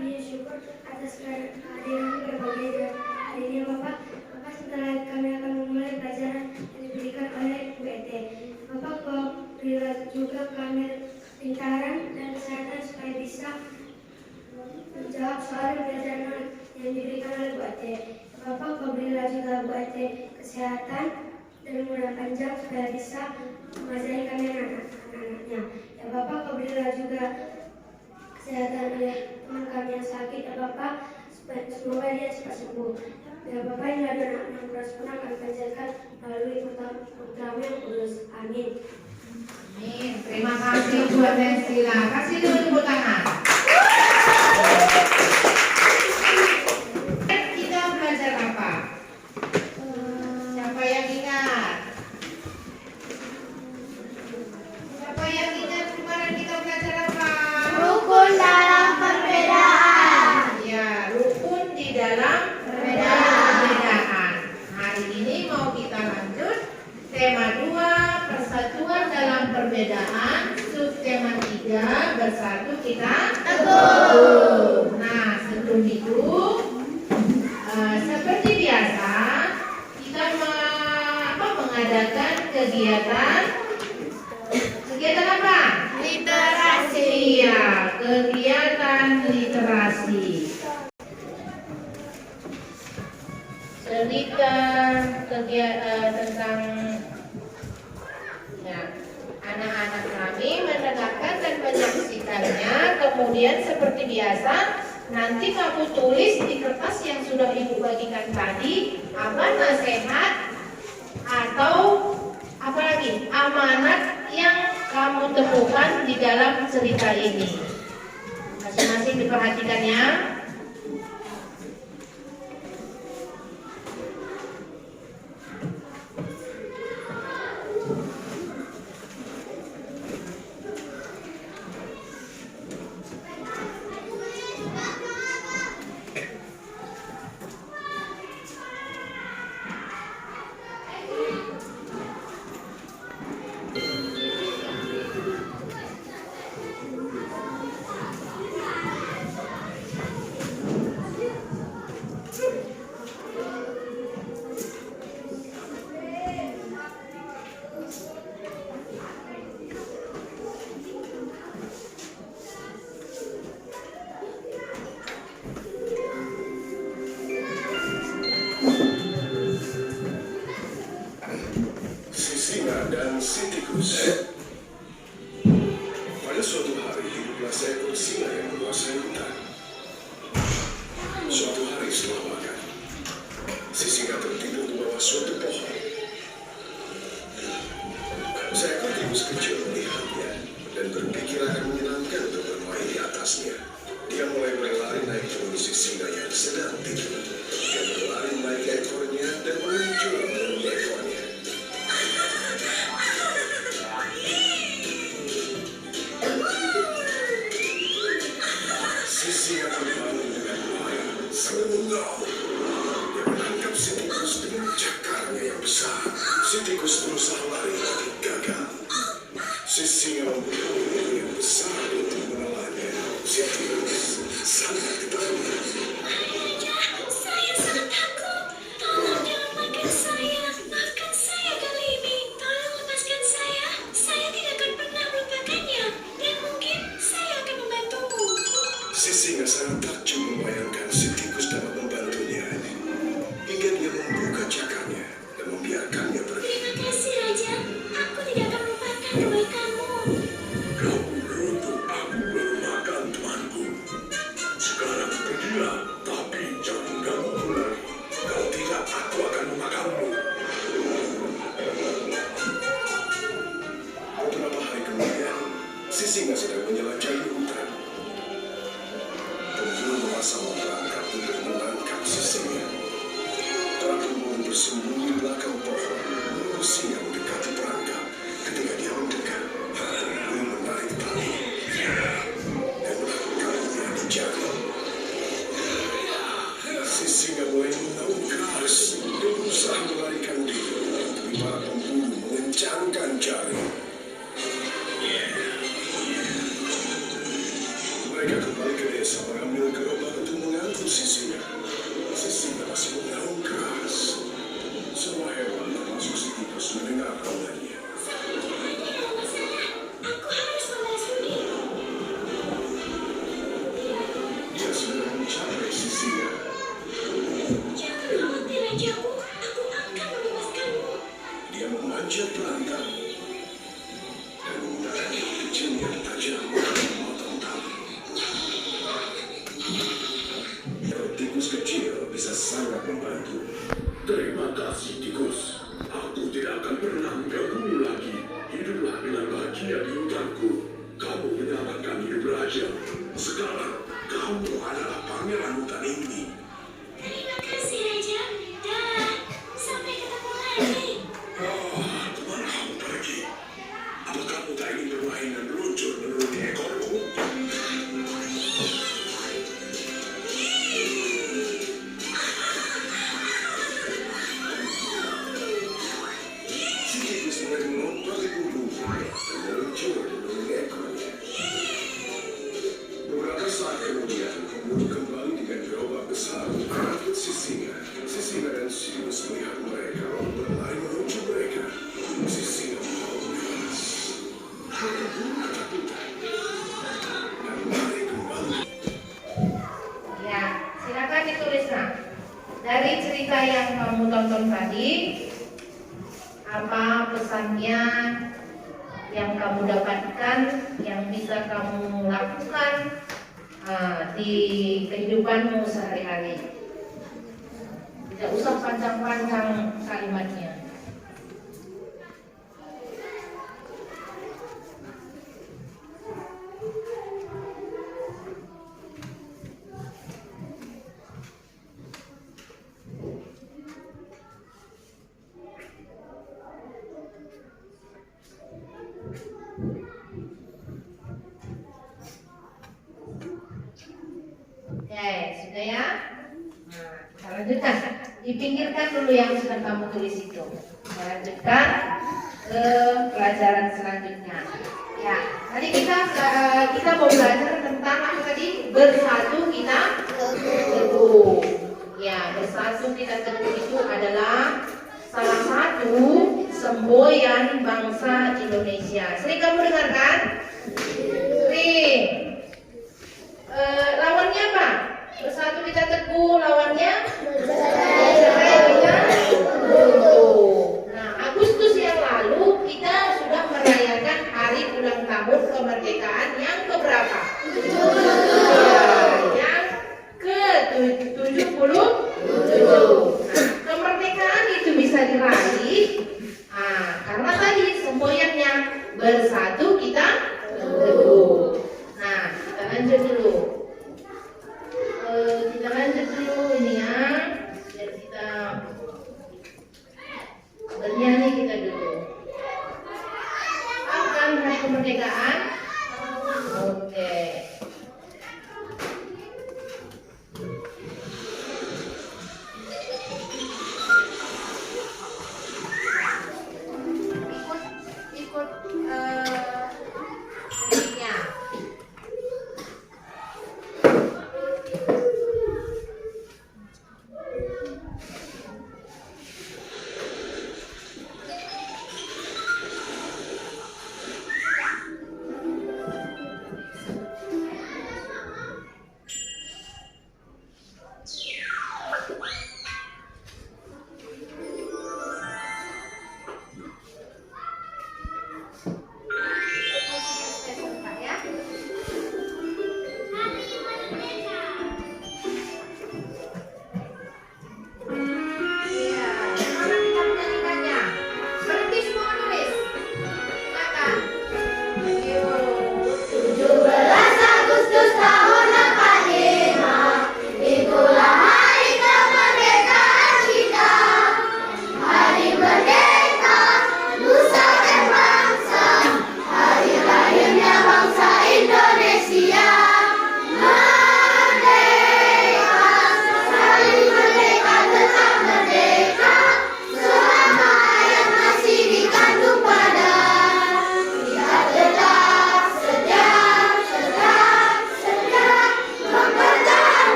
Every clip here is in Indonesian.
puji syukur atas kehadiran berbagai hari ini Bapak. Bapak, setelah kami akan memulai pelajaran yang diberikan oleh UET. Bapak, berilah juga kami pintaran dan kesehatan supaya bisa menjawab soal pelajaran yang diberikan oleh UET. Bapak, berilah juga UET kesehatan dan umur panjang supaya bisa mengajari kami anak-anaknya. Ya Bapak, berilah juga kesehatan oleh teman kami yang sakit. Ya Bapak, semoga dia cepat sembuh. Ya Bapak, inilah doa yang keras pun akan panjatkan melalui putramu yang kudus. Amin. Amin. Terima kasih Bu Adensila. Kasih dulu tepuk tangan. Kita belajar apa? Siapa yang ingat? Siapa yang ingat kemarin kita belajar apa? Rukun dalam perbedaan. Ya, rukun di dalam perbedaan. Hari ini mau kita lanjut tema 2, persatuan dalam perbedaan. Subtema 3, bersatu kita teguh. Nah, sebelum itu seperti biasa kita mengadakan kegiatan apa? Literasi. Iya, kegiatan literasi. Cerita tentang ya, anak-anak kami mendengarkan dan menyaksikannya. Kemudian seperti biasa, nanti kamu tulis di kertas yang sudah Ibu bagikan tadi apa nasihat atau apalagi amanat yang kamu temukan di dalam cerita ini. Masing-masing diperhatikan ya. Singa dan si tikus. Pada suatu hari hiduplah seekor singa yang menguasai hutan. Suatu hari setelah makan, si singa tertidur di bawah suatu pohon. Seekor tikus kecil melihatnya dan berpikir akan menyenangkan untuk bermain di atasnya. Dia mulai berlari naik turun si singa yang sedang tidur. Dia berlari naik ekornya dan meluncur melalui ekornya. Singa terbangun dengan bahaya. Serengau. Dia menangkap si tikus dengan cakarnya yang besar. Si tikus berusaha lari tapi gagal. Si singa membutuhkan ular yang besar untuk menelannya. Si tikus sangat ketakutan. Saya sangat takut. Tolong jangan makan saya. Maafkan saya kali ini. Tolong lepaskan saya. Saya tidak akan pernah melupakannya. Dan mungkin saya akan membantumu. Si singa sangat takjub membayangkan si tikus dapat membantunya. Hingga dia membuka cakarnya dan membiarkannya pergi. Terima kasih, Raja. Aku tidak akan melupakan kebaikanmu. Kau menuntut aku melupakan temanku. Sekarang pergilah, tapi jangan ganggu ular. Kalau tidak, aku akan memakanmu. Beberapa hari kemudian, si singa sedang menjelajahi hutan. Pemburu memasang perangkap untuk menangkap si singa. Para pemburu bersembunyi di belakang pohon, menunggu singa mendekati perangkap. Ketika dia mendekat, para pemburu menarik tali dan melakukannya dijaga. Si singa mulai menaung keras dan berusaha melarikan diri, tapi para pemburu mengencangkan jari. Mereka kembali ke desa mengambil gerobak Tikus kecil bisa sangat membantu. Terima kasih, tikus. Aku tidak akan pernah mengganggumu lagi. Hiduplah dengan bahagia di hutanku. Kamu menyelamatkan hidup raja. Sekarang, kamu adalah pangeran hutan ini. Terima kasih, Raja. Dan sampai ketemu lagi. Kemana kamu pergi? Apa kamu tak ingin bermain dan meluncur menuruti ekormu? Si tikus mulai melompat di punggungnya dan meluncur menuruti ekornya. Beberapa saat kemudian, pembunuh kembali dengan gerobak besar mengangkut si singa. Si singa dan Sirius melihat mereka lalu berlari menuju mereka. Si singa membalas. Pembunuh ketakutan dan lari kembali. Ya, silakan ditulis nak. Dari cerita yang kamu tonton tadi, apa pesannya yang kamu dapatkan, yang bisa kamu lakukan di kehidupanmu sehari-hari? Tidak usah panjang-panjang kalimatnya. Oke, sudah ya? Nah, kita lanjutkan. Dipinggirkan dulu yang sudah kamu tulis itu. Kita lanjutkan ke pelajaran selanjutnya. Ya, tadi kita mau belajar tentang apa tadi? Bersatu kita teguh. Ya, bersatu kita teguh itu adalah salah satu semboyan bangsa Indonesia. Sering kamu dengarkan? Sering. Lawannya apa? Bersatu kita teguh, lawannya bercerai kita runtuh. Nah, Agustus yang lalu kita sudah merayakan hari ulang tahun kemerdekaan yang keberapa? Yang ke-77. Nah, kemerdekaan itu bisa diraih karena tadi semboyannya bersatu kita teguh. Nah, kita lanjut dulu.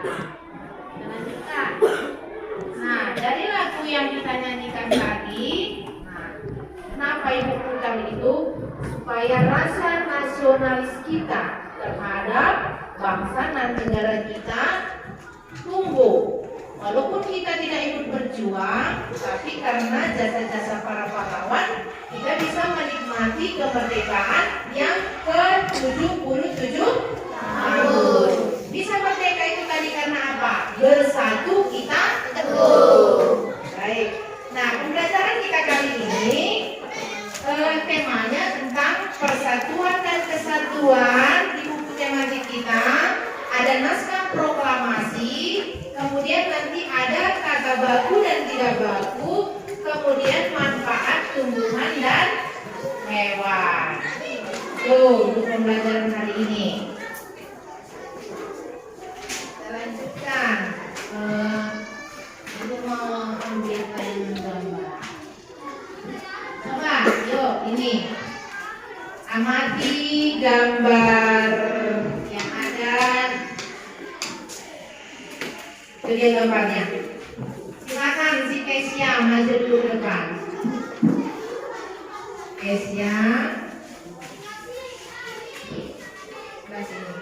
Kita lanjutkan. Nah, dari lagu yang kita nyanyikan tadi, kenapa Ibu putar itu? Supaya rasa nasionalis kita terhadap bangsa dan negara kita tumbuh. Walaupun kita tidak ikut berjuang, tapi karena jasa-jasa para pahlawan, kita bisa menikmati kemerdekaan yang ke-77 tahun. Bisa merdeka itu tadi karena apa? Bersatu kita teguh. Baik. Nah, pembelajaran kita kali ini temanya tentang persatuan dan kesatuan. Di buku tematik kita ada naskah proklamasi, kemudian nanti ada kata baku dan tidak baku, kemudian manfaat tumbuhan dan hewan. Tuh, untuk pembelajaran hari ini. Kita lanjutkan. Ibu mau ambilkan gambar. Coba, yuk ini. Amati gambar yang ada. Itu dia gambarnya. Silakan si Kesia maju dulu ke depan. Kesia. Sebelah sini.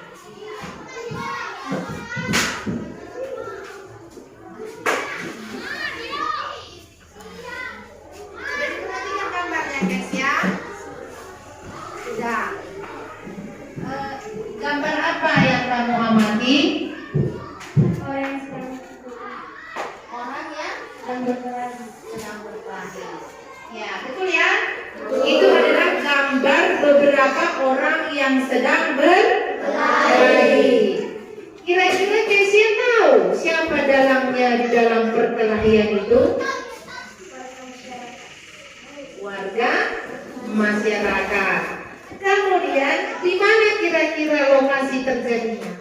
Jadi perhatikan gambarnya, Kesia. Sudah. Gambar apa yang kamu amati? Orang yang sedang Orang yang berkelahi. sedang berkelahi. Ya, betul ya? Itu adalah gambar beberapa orang yang sedang berkelahi. Kira-kira Kesia tahu siapa dalangnya di dalam perkelahian itu? Warga masyarakat. Kemudian di mana kira-kira lokasi terjadinya?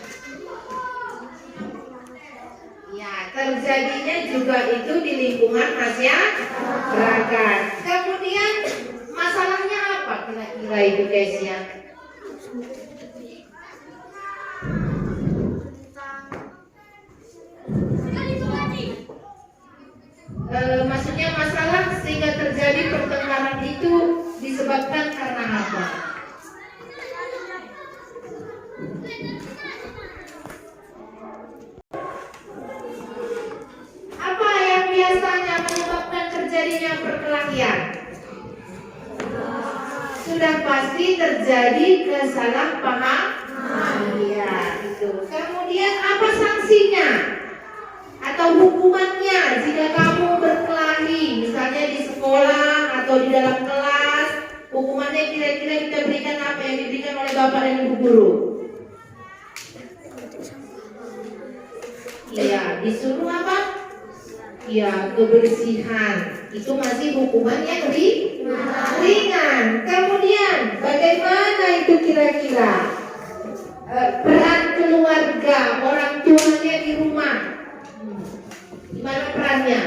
Ya, terjadinya juga itu di lingkungan masyarakat. Kemudian masalahnya apa kira-kira itu, Kesia? Maksudnya masalah sehingga terjadi pertengkaran itu disebabkan karena apa? Apa yang biasanya menyebabkan terjadinya perkelahian? Sudah pasti terjadi kesalahpahaman. Iya, itu. Kemudian apa sanksinya? Atau hukumannya jika kamu berkelahi, misalnya di sekolah atau di dalam kelas, hukumannya kira-kira kita berikan apa yang diberikan oleh Bapak dan Ibu guru? Iya, disuruh apa? Ya, kebersihan. Itu masih hukuman yang ringan. Kemudian, bagaimana itu kira-kira? Peran keluarga, orang tuanya di rumah. Gimana perannya?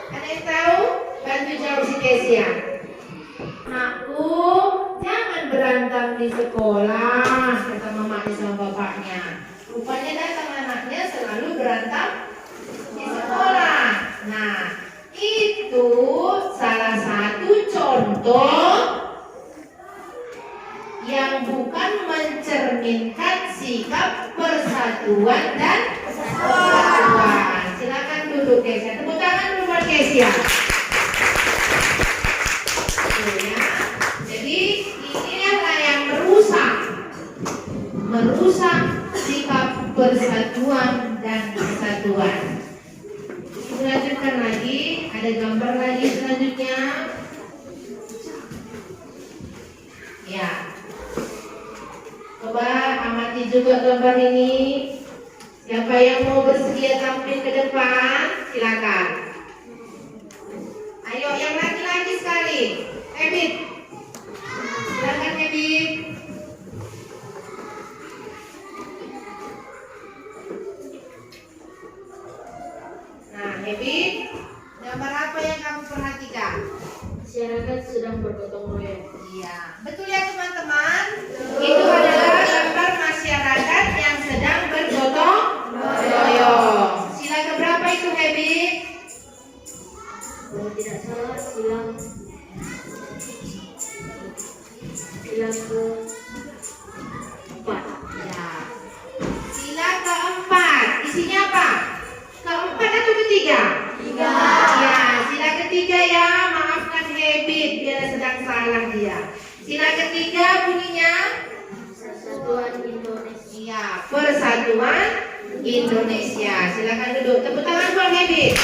Ada yang tahu? Bantu jawab si Kesia. Aku jangan berantem di sekolah, kata mamanya sama bapaknya. Rupanya datang anaknya selalu berantem di sekolah. Nah, itu salah satu contoh yang bukan mencerminkan sikap persatuan dan kesatuan. Silakan duduk, Kesia. Tepuk tangan dulu buat Kesia. Ya. Jadi inilah yang merusak sikap persatuan dan kesatuan. Dilanjutkan lagi, ada gambar lagi selanjutnya. Ya. Coba amati juga gambar ini. Siapa yang mau bersedia tampil ke depan, silakan. Ayo, yang laki-laki sekali. Ebit, silakan Ebit. Nah, Ebit, gambar apa yang kamu perhatikan? Masyarakat sedang bergotong royong. Iya, betul ya teman-teman. Itu ketiga bunyinya Persatuan Indonesia. iya, Persatuan Indonesia. Silakan duduk. Tepuk tangan buat Habib.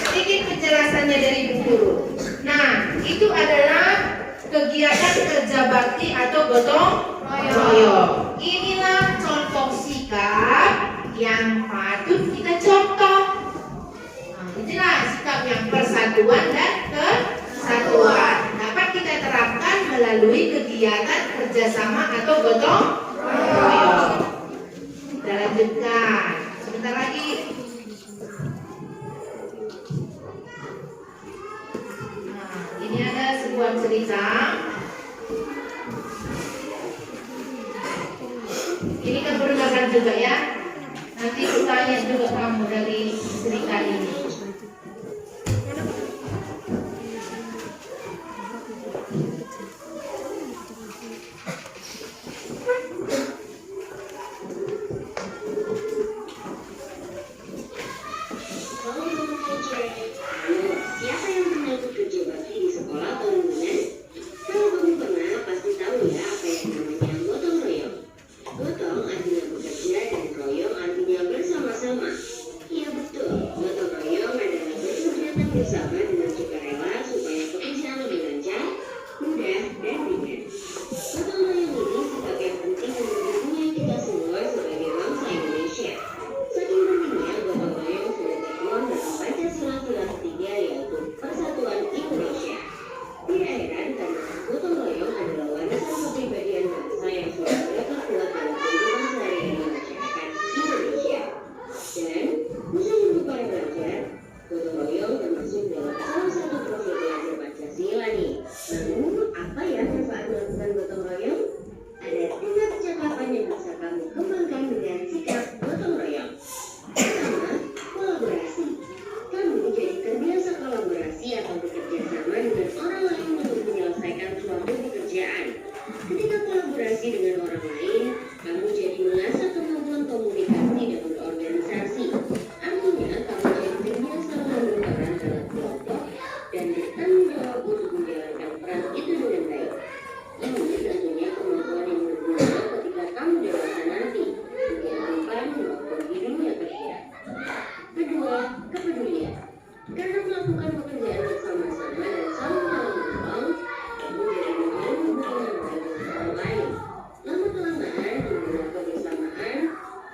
Sedikit penjelasannya dari Bu Guru. Nah, itu adalah kegiatan kerja bakti atau gotong royong. Inilah contoh sikap yang patut kita contoh. Nah, itulah sikap yang persatuan dan kesatuan. Dapat kita terapkan melalui kegiatan kerjasama atau gotong royong. Kita lanjutkan. Sebentar lagi. Nah, ini ada sebuah cerita. Ini kan berulang juga ya. Nanti tanya juga kamu dari cerita ini. Siapa yang pernah ikut kerja bakti di sekolah atau lingkungan? Kalau kamu pernah, pasti tahu ya apa yang namanya gotong royong. Gotong artinya bekerja dan royong artinya bersama-sama. Iya betul, gotong royong adalah berkegiatan bersama dengan sukarela supaya pekerjaan lebih lancar, mudah, dan ringan. Gotong royong ini sikap yang penting dan dipunyai kita semua sebagai bangsa Indonesia. Saking pentingnya gotong royong sudah tertuang dalam Pancasila Pilar 3 yaitu Persatuan Indonesia. Tidak heran karena gotong royong adalah warisan kepribadian bangsa yang sudah melekat kuat dalam kehidupan sehari-hari masyarakat Indonesia. Dan, khusus untuk para pelajar, gotong royong termasuk dalam salah satu profil belajar Pancasila nih. Namun, apa ya manfaat melakukan gotong royong? Ada 3 percakapan yang bisa kamu kembangkan dengan sikap gotong royong. Pertama, kolaborasi. Kamu jadi terbiasa kolaborasi atau bekerja sama dengan orang lain untuk menyelesaikan suatu pekerjaan. Ketika kolaborasi dengan orang lain, kamu jadi mengasah kemampuan komunikasi dan berorganisasi. Artinya, kamu jadi terbiasa mengambil peran dalam kelompok dan bertanggung jawab untuk menjalankan peran itu dengan baik. Ini tentunya kemampuan yang berguna ketika kamu dewasa nanti, di kehidupan maupun di dunia kerja. Kedua, kepedulian. Karena melakukan pekerjaan bersama-sama dan saling tolong-menolong, kamu jadi menjalin hubungan yang baik dengan orang lain. Lama-kelamaan, hubungan kebersamaan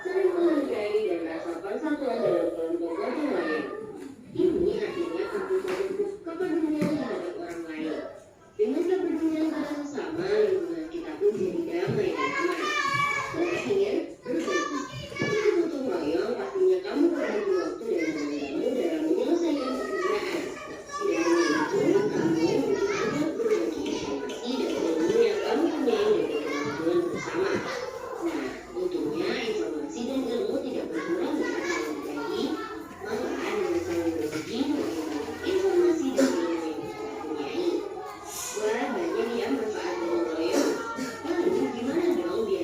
saling menghargai dan rasa persatuan dalam kelompok gotong royong. Ini artinya kamu membentuk kepedulian terhadap orang lain. Dengan kepedulian pada sesama, lingkungan kita pun jadi damai dan aman. Terakhir, berbagi. Ketika gotong royong, pastinya kamu berbagi waktu dan teman-teman dalam menyelesaikan pekerjaan. Tidak hanya itu, kamu juga berbagi informasi dan ilmu yang kamu punyai dari kemajuan bersama. Nah, untungnya informasi dan ilmu tidak berkurang ya kalau berbagi, malahan dengan saling berbagi menambah informasi dan ilmu yang kita punyai. Wah, banyak ya manfaat gotong royong. Lalu gimana dong biar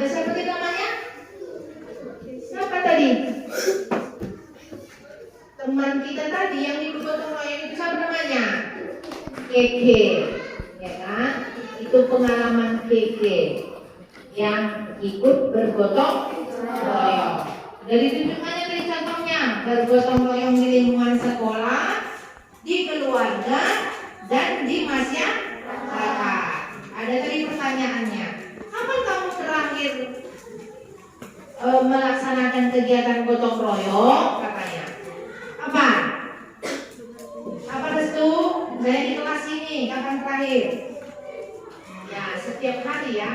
Bisa sebut namanya? Siapa tadi? Teman kita tadi yang ikut gotong royong itu siapa namanya? Keke, ya kan? Itu pengalaman Keke yang ikut bergotong royong. Dari tunjukannya dari contohnya, bergotong royong di lingkungan sekolah, di keluarga, dan di masyarakat. Ada tadi pertanyaannya, kapan kamu terakhir melaksanakan kegiatan gotong royong? Katanya apa? Apa restu? Saya di kelas ini kapan terakhir? Ya, setiap hari ya.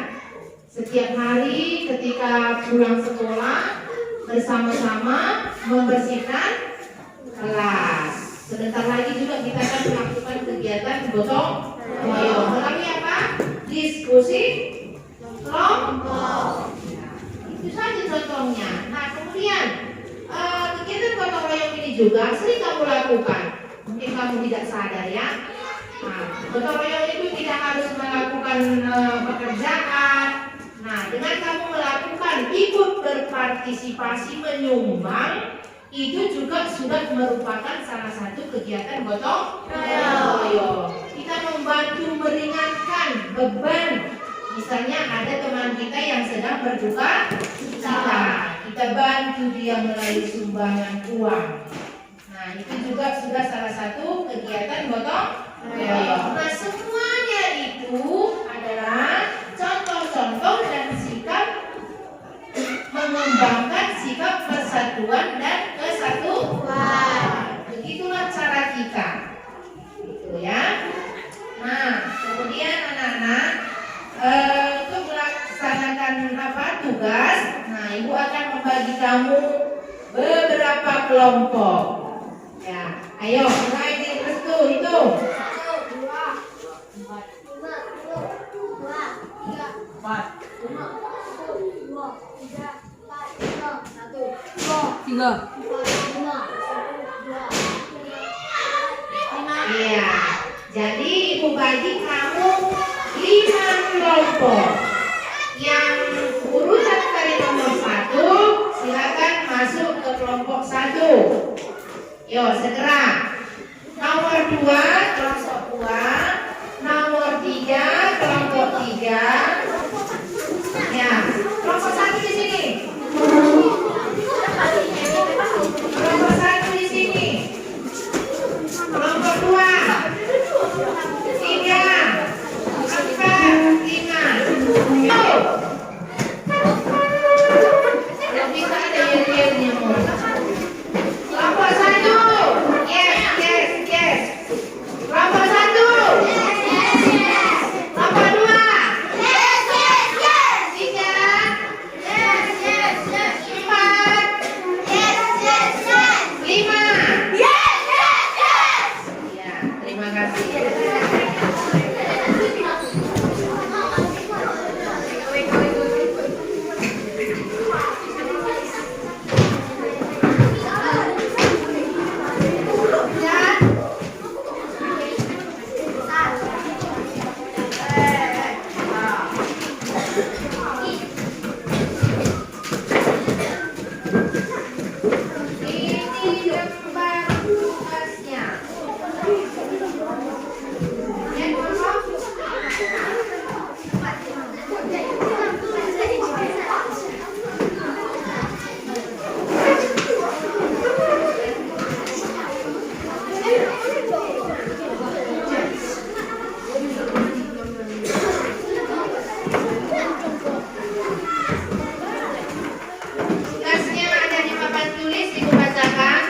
Setiap hari ketika pulang sekolah bersama-sama membersihkan kelas. Sebentar lagi juga kita akan melakukan kegiatan gotong royong. Melalui apa? Diskusi kelompok. Ya, itu saja contohnya. Nah, kemudian kegiatan gotong royong ini juga sering kamu lakukan. Mungkin kamu tidak sadar ya. Nah, gotong royong itu tidak harus melakukan pekerjaan. Nah, dengan kamu melakukan ikut berpartisipasi menyumbang, itu juga sudah merupakan salah satu kegiatan gotong royong. Kita membantu meringankan beban. Misalnya ada teman kita yang sedang berduka cita, kita bantu dia melalui sumbangan uang. Nah, itu juga sudah salah satu kegiatan gotong royong. Nah, semuanya itu adalah contoh-contoh dan sikap mengembangkan sikap persatuan dan kesatuan. Begitulah cara kita, gitu ya. Nah, kemudian anak-anak untuk melaksanakan tugas. Nah, ibu akan membagi kamu beberapa kelompok. Ya, ayo mulai dari restu hitung. 1, 2, 4, 5, 2, 3, 4, 5, 1, 2, 3, 4, 5, 1, 2, 3, 4, 5, 1, 2, 3, 4, 5. Iya. Jadi ibu bagi kamu 5 kelompok. Yang urutan dari nomor 1 silakan masuk ke kelompok 1. Yo, segera. Nomor 2 kelompok 2, nomor 3 kelompok 3. Ya, kelompok 1 di sini. Kelompok 1 di sini. Kelompok 2, 3, 4, 5. Yo. Kalau bisa ada yel-yelnya. Kelompok 1. Yes. Kelompok 1. Kelompok 2. 3. 4. 5. Ya, terima kasih. Ini gambar tugasnya. Yang kosong. Tugasnya ada di papan tulis, ibu bacakan.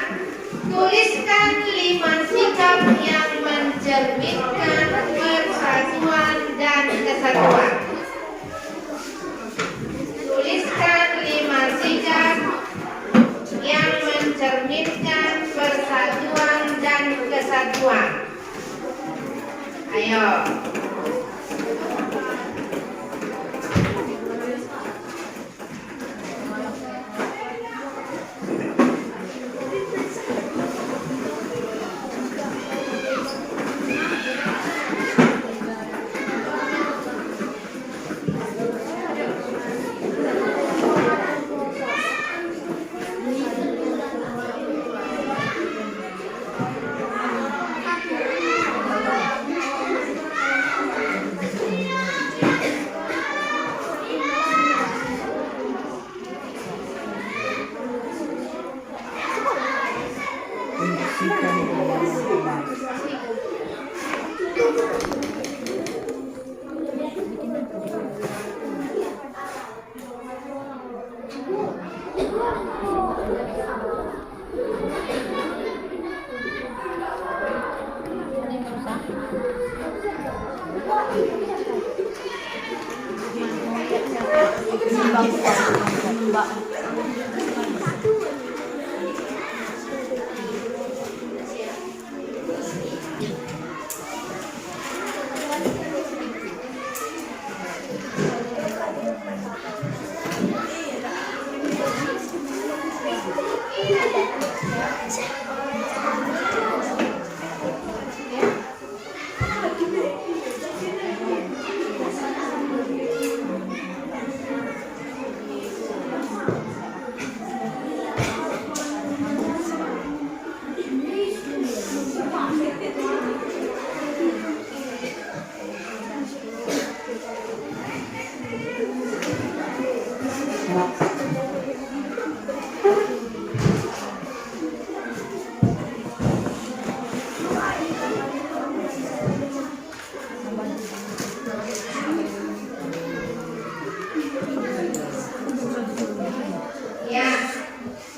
Tuliskan 5 sikap yang mencerminkan persatuan dan kesatuan. Tuliskan 5 sikap yang mencerminkan persatuan dan kesatuan. Ayo. Ya,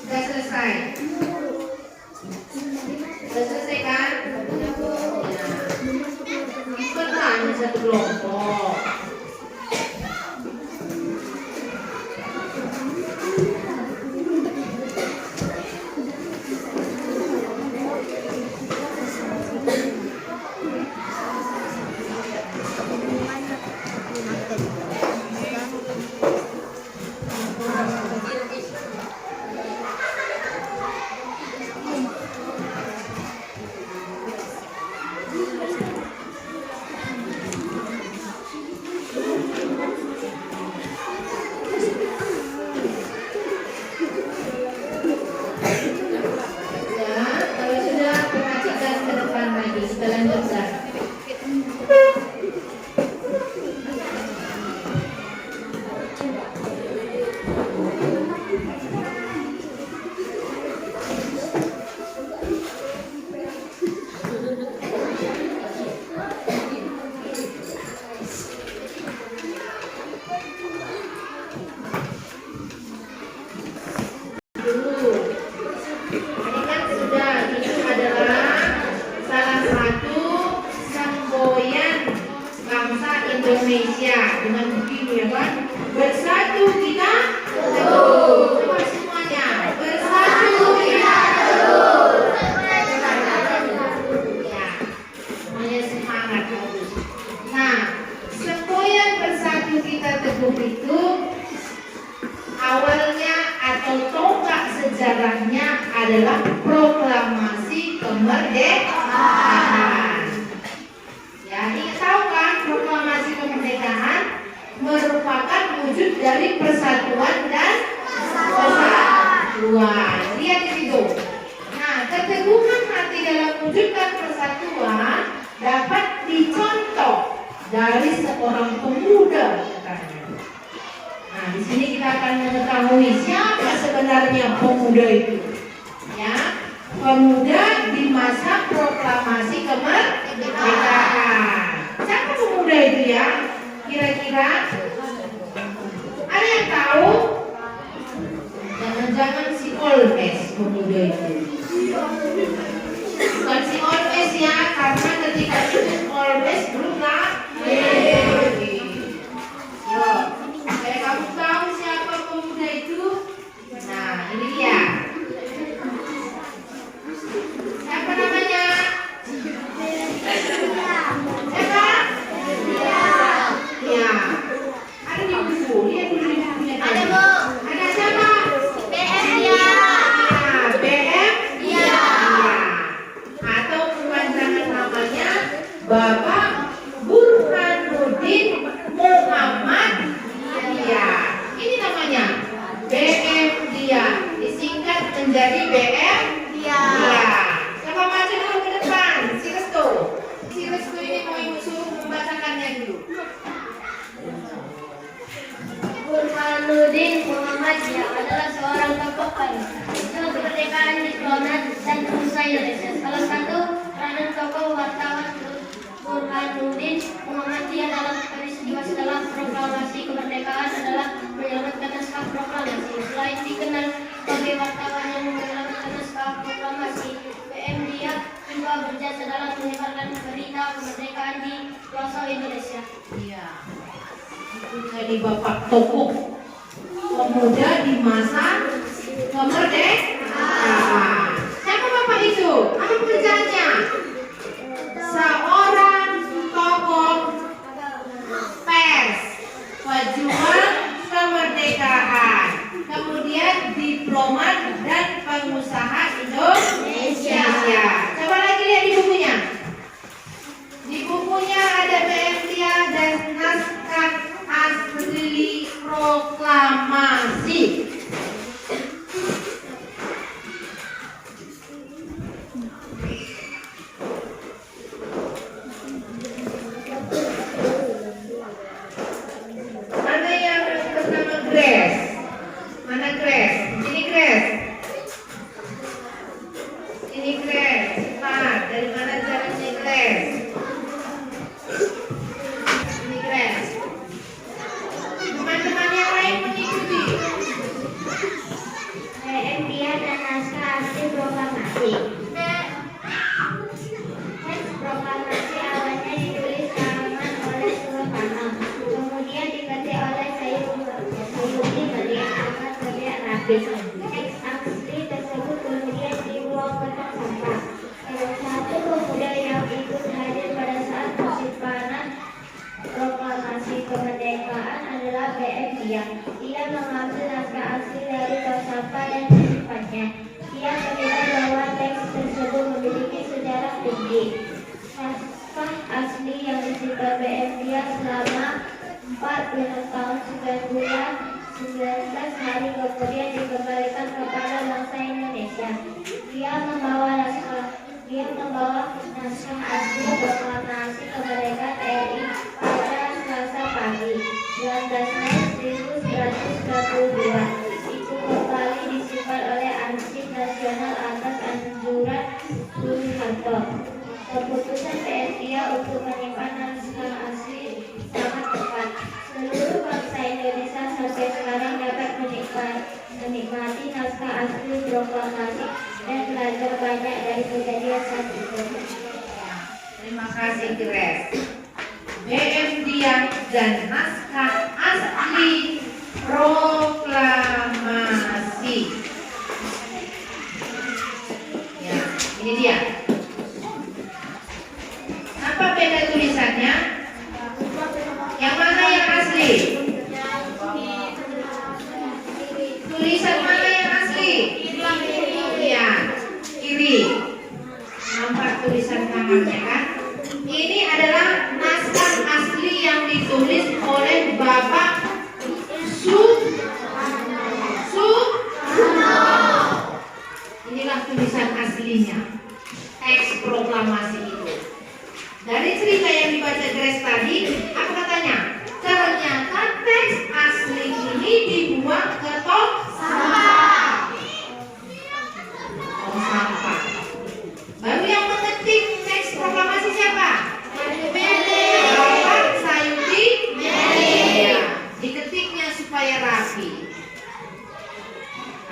sudah selesai. Sudah selesai kan? Ikut hanya satu kelompok. Indonesia dengan begini ya kan, bersatu kita teguh. Coba semuanya, bersatu kita teguh. Ya, semuanya semangat bagus. Nah, semboyan bersatu kita teguh itu awalnya atau tonggak sejarahnya adalah proklamasi kemerdekaan. Ya, ingin tahu kan proklamasi kemerdekaan merupakan wujud dari persatuan dan kesatuan. Lihat itu. Nah, keteguhan hati dalam mewujudkan persatuan dapat dicontoh dari seorang pemuda katanya. Nah, di sini kita akan mengetahui siapa sebenarnya pemuda itu. Ya, pemuda di masa proklamasi kemerdekaan. Siapa pemuda itu ya? Kira-kira ada yang tahu? Jangan-jangan si Olmes pemuda itu. Bukan si Olmes ya, karena ketika itu Olmes belum lahir. Yo, supaya kamu tahu siapa pemuda itu. Nah, ini dia. Siapa namanya? Siapa? Ya. Ada di buku. Lihat dulu di bukunya. Ada, Bu. Ada siapa? BM ya. BM ya. Atau kepanjangan namanya Bapak Burhanuddin Muhammad Dia. Ini namanya BM Dia. Disingkat menjadi BM Dia. Coba baca dulu ke depan. Si Restu. Si Restu ini mau ibu suruh membacakannya dulu. Burhanuddin Muhammad Dia adalah seorang tokoh isu kemerdekaan diplomat dan usaha bangsa Indonesia. Salah satu peranan tokoh wartawan Burhanuddin Muhammadiyah dalam peristiwa setelah proklamasi kemerdekaan adalah menyelamatkan naskah proklamasi. Selain dikenal sebagai wartawan yang menyelamatkan naskah proklamasi, BM Dia juga berjasa dalam menyebarkan berita kemerdekaan di pelosok Indonesia. Iya. Itu jadi bapak tokoh pemuda di masa kemerdekaan. Siapa bapak itu? Apa pekerjaannya? Seorang tokoh pers, pejuang kemerdekaan, kemudian diplomat dan pengusaha Indonesia. Coba lagi lihat di bukunya. Di bukunya ada BM Dia dan naskah asli proklamasi. Mana yang bernama Grace? Mana Grace? Ini Grace. Ini Grace. Cepat. Dari mana caranya Grace? Ini Grace. Teman-teman yang lain mengikuti. BM Dia dan naskah asli proklamasi. Teks proklamasi awalnya ditulis tangan oleh Soekarno, kemudian diganti oleh Sayuti Melian Ahmad Mulia Rafi. Teks asli tersebut kemudian dibuang ke tong sampah. Salah satu pemuda yang ikut hadir pada saat persimpanan proklamasi kemerdekaan adalah BM Dia. Ia mengambil naskah asli dari tong sampah dan menyimpannya. Ia menilai bahwa teks tersebut memiliki sejarah tinggi. Naskah asli yang disimpan BM Dia selama 40 tahun 9 bulan 19 hari kemudian dikembalikan kepada bangsa Indonesia. Dia membawa naskah asli proklamasi kemerdekaan RI pada Selasa pagi 19 Mei 1942. Itu kembali disimpan oleh Arsip Nasional atas anjuran Soeharto. Keputusan BM Dia untuk menyimpan naskah asli sangat tepat. Seluruh bangsa Indonesia sampai sekarang dapat menikmati naskah asli proklamasi dan belajar banyak dari kejadian saat itu. Terima kasih Grace. BM Dia dan naskah asli proklamasi. Ya, ini dia. Apa beda tulisannya? Yang mana yang asli? Tulisan mana yang asli? Iya, kiri. Nampak tulisan tangannya kan? Ini adalah naskah asli yang ditulis oleh Bapak Inilah tulisan aslinya. Teks proklamasi itu. Dari cerita yang dibaca Grace tadi, apa katanya? Ternyata teks asli ini dibuang ke tong sampah. Tong sampah. Baru yang mengetik teks proklamasi siapa? Bapak Sayuti Melian. Diketiknya supaya rapi.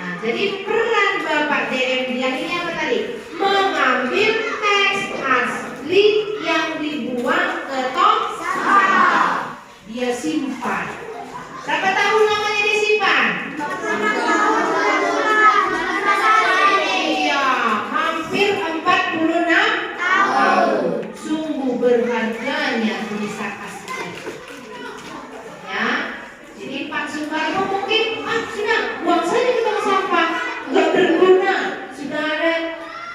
Nah, jadi peran Bapak BM Dia ini apa tadi? Mengambil teks asli yang dibuang ke tong sampah. Dia simpan. Berapa tahun lamanya disimpan? Iya, hampir 46 tahun. Sungguh berharganya tulisan asli. Ya, jadi Pak Soekarno mungkin sudah buang saja ke tong sampah, nggak berguna. Sudah ada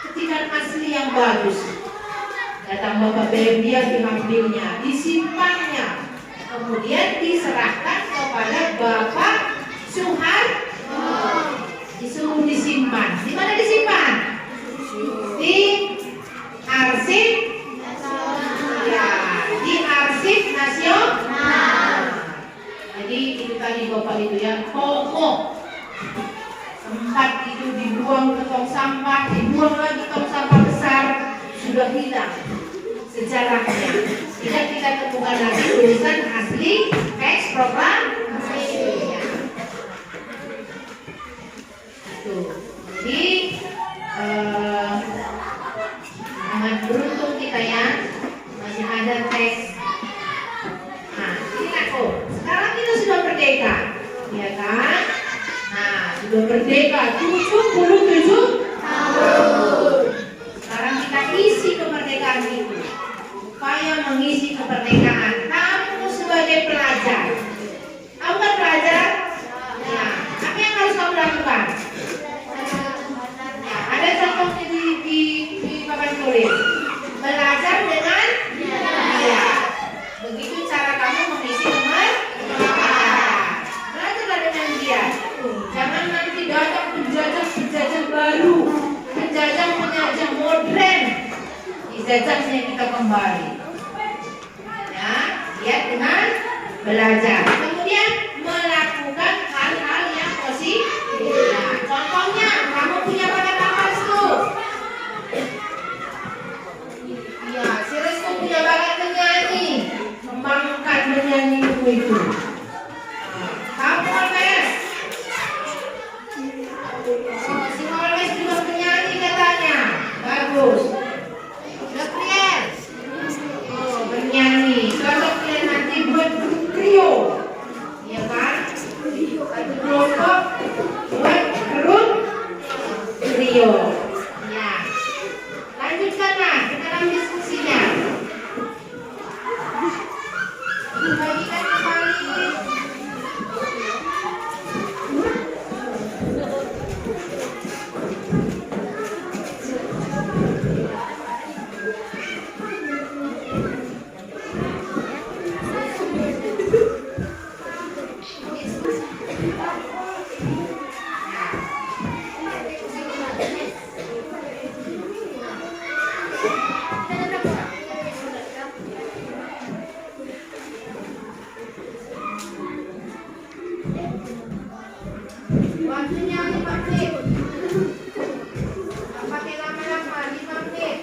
ketikan asli yang bagus. Datang Bapak BM Dia diambilnya, disimpannya, kemudian diserahkan kepada Bapak Soeharto. Disuruh disimpan. Di mana disimpan? Di arsip. Ya, di arsip nasional. Jadi itu tadi Bapak itu ya, tokoh. Tempat itu dibuang ke tong sampah, dibuang lagi ke tong sampah. sudah hilang sejarahnya. Tidak kita temukan lagi tulisan asli teks proklamasi. Ya. Tuh. Jadi sangat beruntung kita ya, masih ada teks. Nah, ini aku. Sekarang kita sudah merdeka, ya kan? Nah, sudah merdeka 77 tahun. Sekarang kita isi kemerdekaan itu. Upaya mengisi kemerdekaan kamu sebagai pelajar. Kamu kan pelajar? Nah, apa yang harus kamu lakukan? Ya, ada contohnya di papan tulis. Belajar dengan dia. Begitu cara kamu mengisi kemerdekaan. Belajarlah dengan dia. Jangan nanti datang penjajah baru, penjajah modern. Dijajahnya kita kembali. Ya, lihat dengan belajar. Kemudian melakukan hal-hal yang positif. Nah, contohnya, kamu punya bakat apa itu? Ya, si Restu punya bakat menyanyi. Kembangkan menyanyimu itu. Kamu Alves? Oh, si Alves juga menyanyi katanya. Bagus. Bernyanyi, kalau kalian nanti buat grup trio, ya kan? Satu kelompok buat grup trio. Ya, lanjutkanlah ke dalam diskusinya. Bagikan kembali. Waktunya 5 menit. Nggak pakai lama-lama, 5 menit.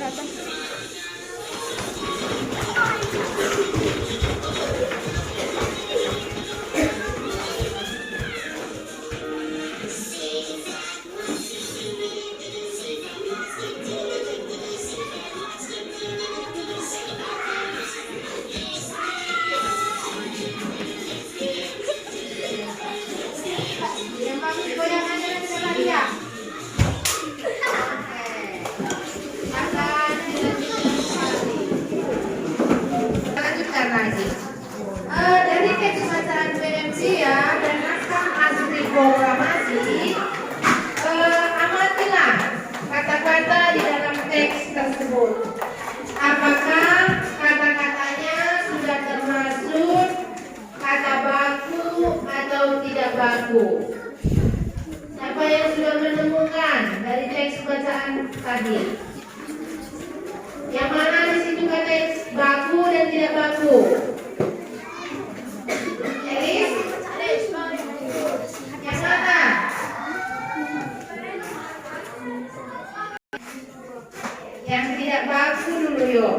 Yang bagus goyangannya nanti lagi ya. Lanjutkan lagi. Dari teks bacaan PMC ya dan naskah asli proklamasi, amatilah kata-kata di dalam teks tersebut. Apakah kata-katanya sudah termasuk kata baku atau tidak baku? Siapa yang sudah menemukan dari teks bacaan tadi? Yang mana di situ kata baku dan tidak baku? Elis? Yang mana? Yang tidak baku dulu yuk.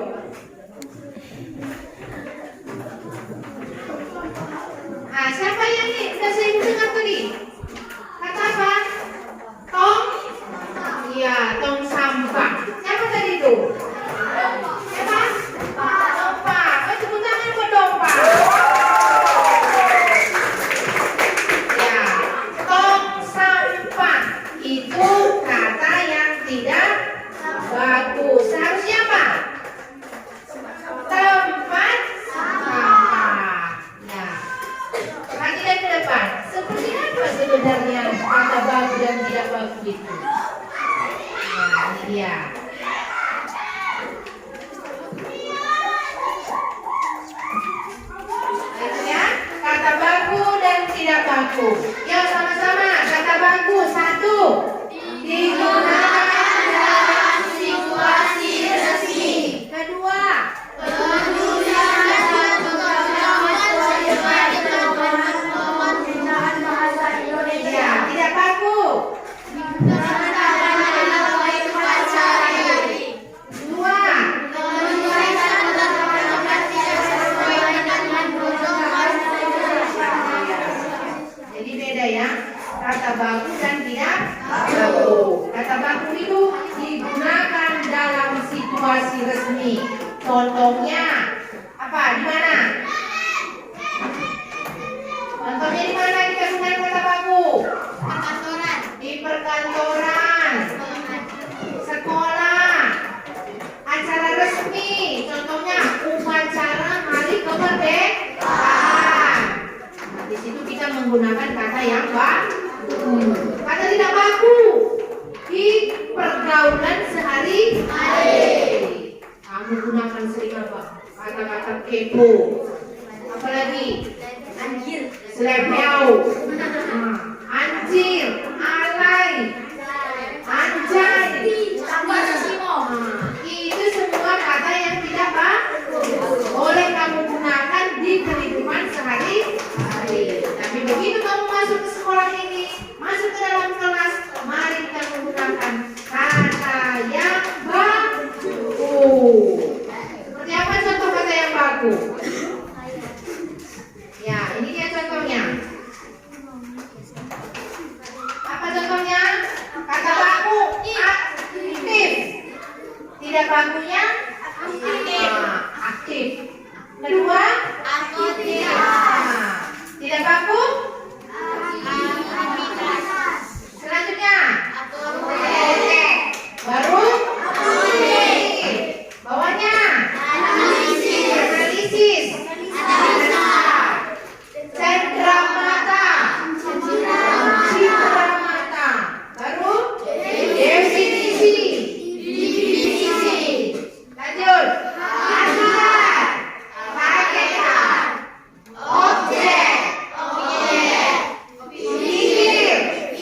Nah, siapa yang ini? Sudah saya dengar tadi. Kata apa? Tong? Iya, tong sampah. Siapa tadi itu? Siapa? Dompa. Oh, tepuk tangan buat Dompa. Ya, tong sampah itu kata yang tidak baku. Seharusnya apa? Tempat sampah. Ya. Perhatikan ke depan. Seperti apa sebenarnya kata baku dan tidak baku itu? Nah, ini dia. Ya, kata baku dan tidak baku. Yuk sama-sama kata baku. 1. Digunakan dalam situasi resmi. 2. Ya, tidak baku. 2. Jadi beda ya, kata baku dan tidak baku. Kata baku itu digunakan dalam situasi resmi. Contohnya apa? Di mana? Contohnya di mana kita gunakan kata baku? Di perkantoran, sekolah, acara resmi. Contohnya upacara hari kemerdekaan. Nah, di situ kita menggunakan kata yang baku. Kata tidak baku di pergaulan sehari-hari. Kamu gunakan sering apa? Kata-kata kepo. Apalagi? Anjir. Slepeu. Anjir. Alay. Anjay. Itu semua kata yang tidak baku. Boleh kamu gunakan di kehidupan sehari-hari. Tapi begitu kamu masuk ke sekolah ini, masuk ke dalam kelas, mari kita menggunakan kata yang baku. Seperti apa contoh kata yang baku? Ya, ini dia contohnya. Apa contohnya? Kata baku aktif. Tidak bakunya aktif. Aktif. Kedua, aktivitas. Tidak baku? Selanjutnya, oke. Baru bawahnya analisis. Cendera mata. Baru definisi. Lanjut. Hakikat. Objek.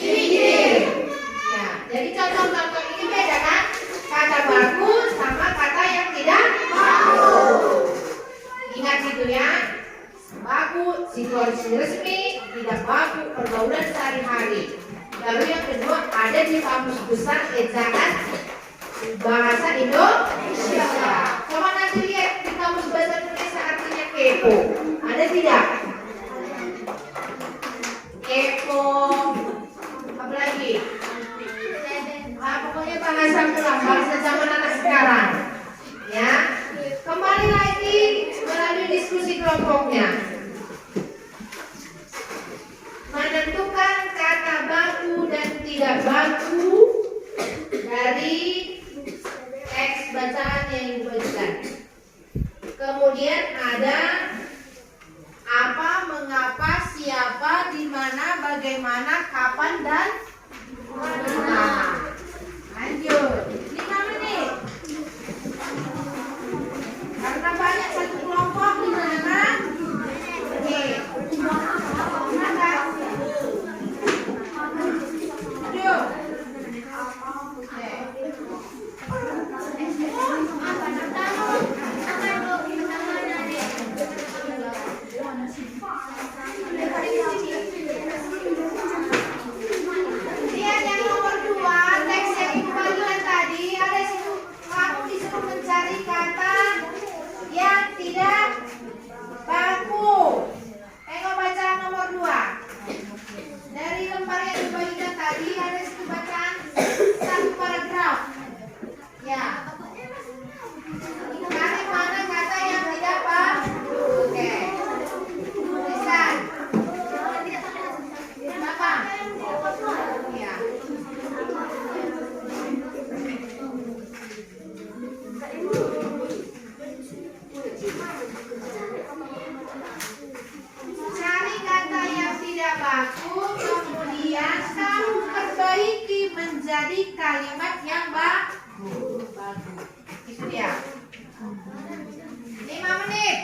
Pikir. Ya, jadi contoh-contoh ini beda kan? Kata baku sama kata yang tidak baku. Ingat itu ya. Baku situasi resmi, tidak baku pergaulan sehari-hari. Lalu yang kedua ada di kamus besar ejaan Bahasa Indonesia. Coba nanti lihat di kamus bahasa Indonesia artinya kepo. Ada tidak? Kepo. Apa lagi? Pokoknya bahasa pulang, bahasa zaman anak sekarang. Ya. Kembali lagi melalui diskusi kelompoknya. Menentukan kata baku dan tidak baku dari teks bacaan yang dibacakan. Kemudian ada apa, mengapa, siapa, di mana, bagaimana, kapan, dan mana. Lanjut. 5 menit. Karena banyak satu kelompok di mana? Oke. Lihat yang nomor 2, teks yang ibu bagikan tadi, ada kamu disuruh mencari kata yang tidak baku. Tengok bacaan nomor 2. Dari lembar yang dibagikan tadi ada satu bacaan, satu paragraf. Ya. Cari mana kata yang tidak baku. Oke. Tulisan. Apa? Ya. Cari kata yang tidak baku, kemudian kamu perbaiki menjadi kalimat yang baku. Itu dia. 5 menit.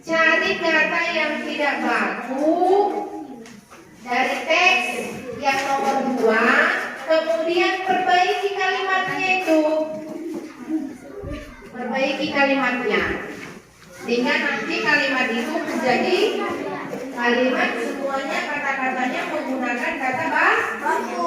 Cari kata yang tidak baku dari teks yang nomor 2, kemudian perbaiki kalimatnya itu. Perbaiki kalimatnya. Sehingga nanti kalimat itu menjadi kalimat semuanya kata-katanya menggunakan kata baku.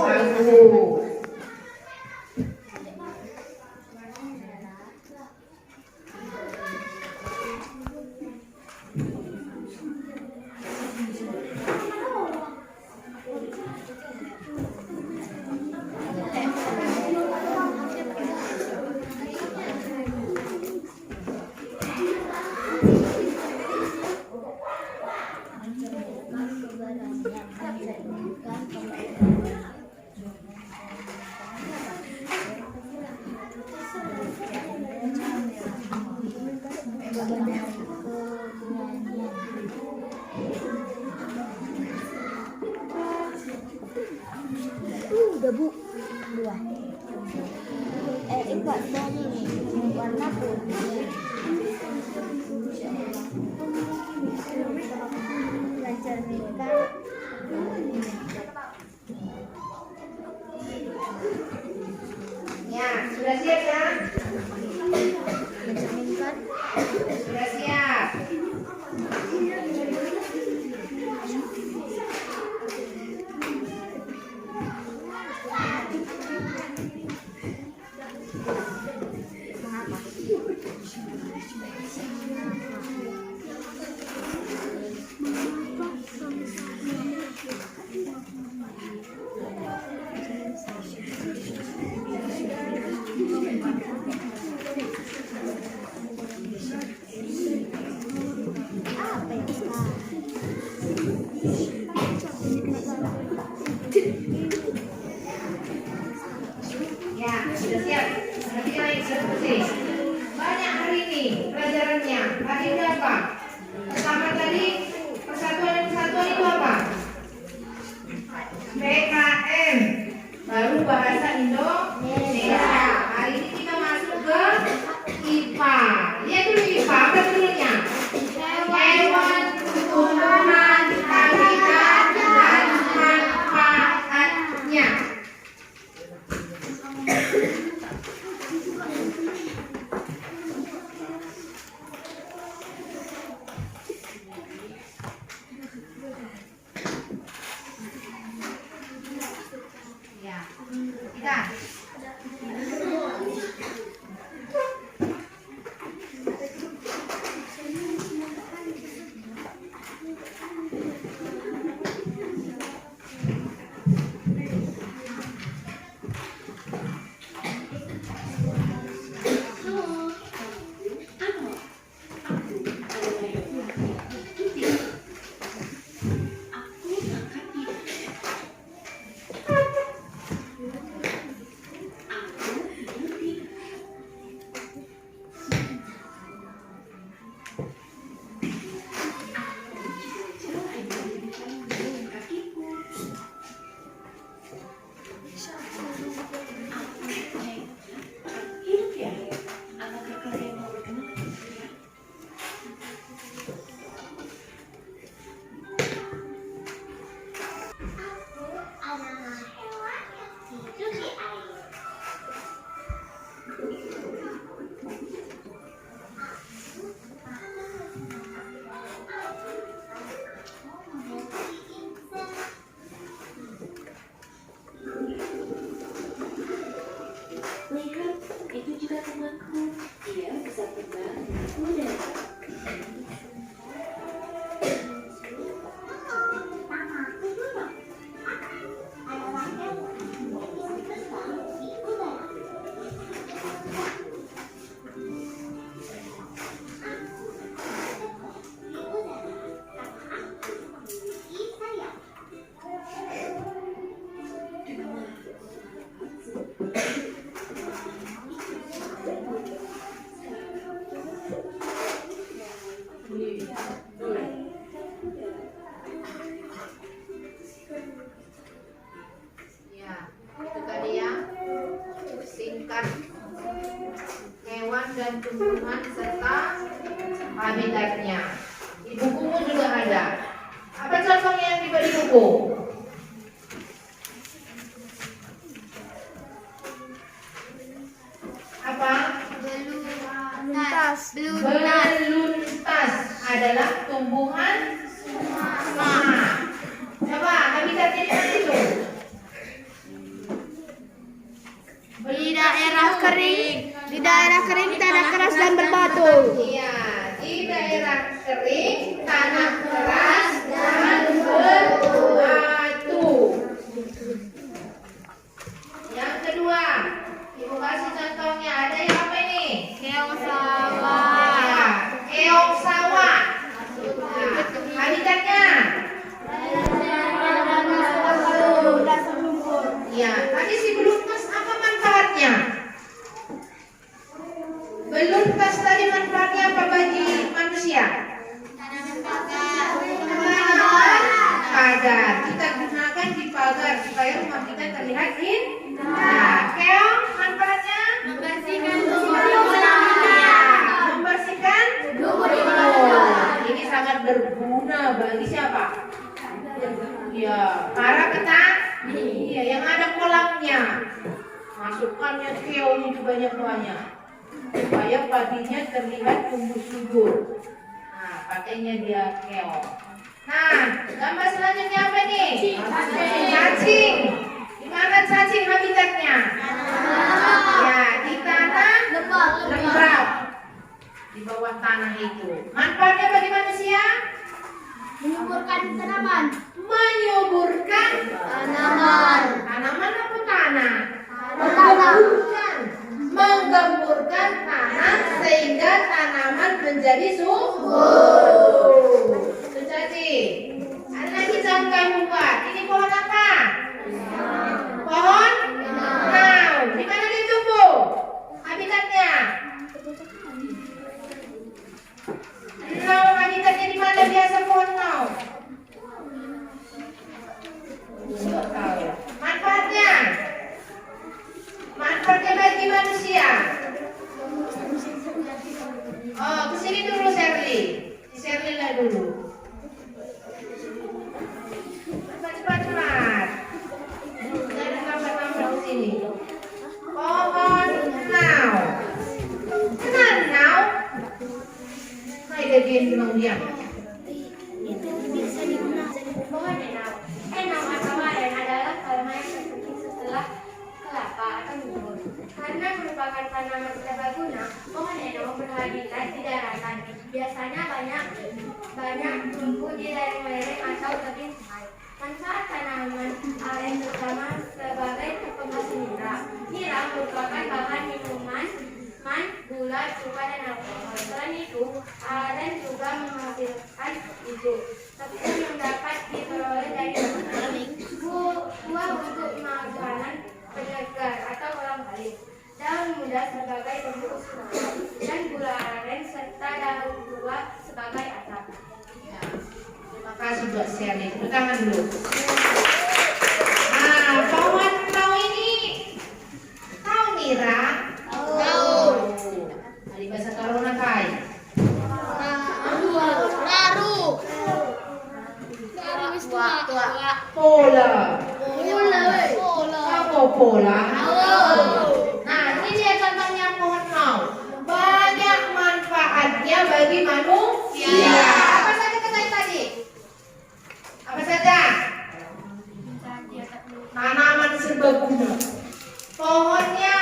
Udah bu, dua. Buat dari warna putih. Belajar nikah. Ya, sudah siap ya? Belajar nikah. Sudah siap. Ya, sudah siap. Nanti naik diskusi. Banyak hari ini pelajarannya. Tadi berapa? Pertama tadi persatuan dan kesatuan itu apa? PKM. Baru bahasa Indonesia. Hari ini kita masuk ke IPA. Lihat dulu IPA. Apa judulnya? Hewan, tumbuhan, habitat, dan manfaatnya. Itu juga temanku. Dia bisa terbang dengan udara. Ya, itu tadi ya singkat hewan dan tumbuhan serta habitatnya. Di bukumu juga ada. Apa contohnya yang tiba di buku? Apa? Beluntas adalah tumbuhan semua. Coba habitatnya di mana itu? Di daerah kering. Di daerah kering tanah keras dan berbatu. Iya, di daerah kering, tanah keras dan berbatu. Yang kedua, Ibu kasih contohnya. Ada yang apa ini? Keong Ya, sawah. keong sawah. Nah, habitatnya? Ya, tadi si beluntas apa manfaatnya? Beluntas tadi manfaatnya apa bagi manusia? Pagar. Kita gunakan di pagar supaya rumah kita terlihat indah. Keong manfaatnya? Membersihkan Membersihkan ini sangat berguna bagi siapa? Ya, para petani. Iya, yang ada kolamnya. Masukkannya keong itu banyak-banyak supaya padinya terlihat tumbuh subur. Nah, pakainya dia keong. Nah, gambar selanjutnya apa nih? Cacing. Di mana cacing habitatnya? Ya, di tanah lembab. Di bawah tanah itu. Manfaatnya bagi manusia? menyuburkan tanaman. Menyuburkan Tanaman. tanaman apa tanah? Tanah. Bukan. Menggemburkan tanah sehingga tanaman menjadi subur. Itu cacing. Ada lagi contoh yang buat. Ini pohon apa? Pohon nau. Di mana dia tumbuh? Habitatnya? Nau habitatnya di mana biasa pohon nau? Nggak tahu. Manfaatnya? Manfaatnya bagi manusia. Oh, kesini dulu Sherly. Sherly lah dulu. Cepat. Jangan tambah-tambah di sini. Pohon nau. Kenal nau? Hai bagian belum diam. Itu bisa digunakan pohon enau. Enau atau aren adalah tanaman yang terpenting setelah kelapa atau lumpur. Karena merupakan tanaman serbaguna, pohon enau berhabitat di daratan. Biasanya banyak tumbuh di lereng-lereng atau tebing sungai. Manfaat tanaman aren terutama sebagai penghasil mineral. Mineral merupakan bahan minuman, gula, cuka, dan alkohol. Selain itu, aren juga menghasilkan hijau, seperti yang dapat diperoleh dari buah untuk makanan penyegar atau kolang-kaling, daun muda sebagai pembungkus makanan, dan gula aren serta daun buah sebagai asap. Ya, terima kasih buat Sherly. Tepuk tangan dulu. Nah, pohon nau ini tahu Mira? Tahu. Dari bahasa Corona kai. Pola. Apa pola? Nah, ini dia contohnya pohon nau. Banyak manfaatnya bagi manusia. Apa saja katanya tadi? Apa saja? Tanaman serbaguna. Pohonnya